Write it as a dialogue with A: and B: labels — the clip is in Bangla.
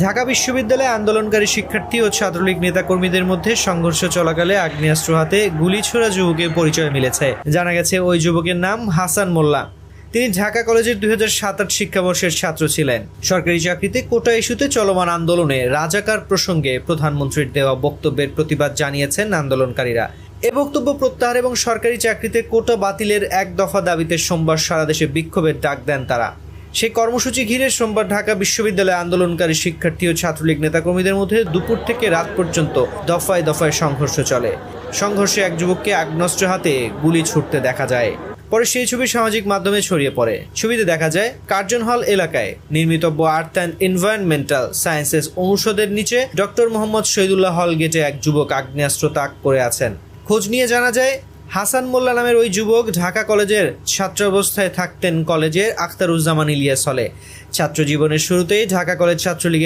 A: ঢাকা বিশ্ববিদ্যালয়ে আন্দোলনকারী শিক্ষার্থী ও ছাত্রলীগ নেতাকর্মীদের মধ্যে সংঘর্ষ চলাকালে আগ্নেয়াস্ত্র হাতে গুলি ছোড়া যুবকের পরিচয় মিলেছে। জানা গেছে ওই যুবকের নাম হাসান মোল্লা। তিনি ঢাকা কলেজের 2007-08 শিক্ষাবর্ষের ছাত্র ছিলেন। সরকারি চাকরিতে কোটা ইস্যুতে চলমান আন্দোলনে রাজাকার প্রসঙ্গে প্রধানমন্ত্রীর দেওয়া বক্তব্যের প্রতিবাদ জানিয়েছেন আন্দোলনকারীরা। এ বক্তব্য প্রত্যাহার এবং সরকারি চাকরিতে কোটা বাতিলের এক দফা দাবিতে সোমবার সারা দেশে বিক্ষোভের ডাক দেন তারা। সেই কর্মসূচি ঘিরে সোমবার ঢাকা বিশ্ববিদ্যালয়ে আন্দোলনকারী শিক্ষার্থী ও ছাত্রলীগ নেতাকর্মীদের মধ্যে দুপুর থেকে রাত পর্যন্ত দফায় দফায় সংঘর্ষ চলে। সংঘর্ষে এক যুবককে আগ্নেয়াস্ত্র হাতে গুলি ছুটতে দেখা যায়। পরে সেই ছবি সামাজিক মাধ্যমে ছড়িয়ে পড়ে। ছবিতে দেখা যায় কার্জন হল এলাকায় নির্মিতব্য আর্থ অ্যান্ড এনভায়রনমেন্টাল সায়েন্সেস অনুষদের নিচে ডক্টর মোহাম্মদ শহীদুল্লাহ হল গেটে এক যুবক আগ্নেয়াস্ত্র তাক করে আছেন। খোঁজ নিয়ে জানা যায় হাসান মোল্লা নামের ওই যুবক ঢাকা কলেজের ছাত্রাবস্থায় থাকতেন কলেজের আখতারুজ্জামান ইলিয়াস হলে। ছাত্র জীবনের শুরুতেই ঢাকা কলেজ ছাত্রলীগের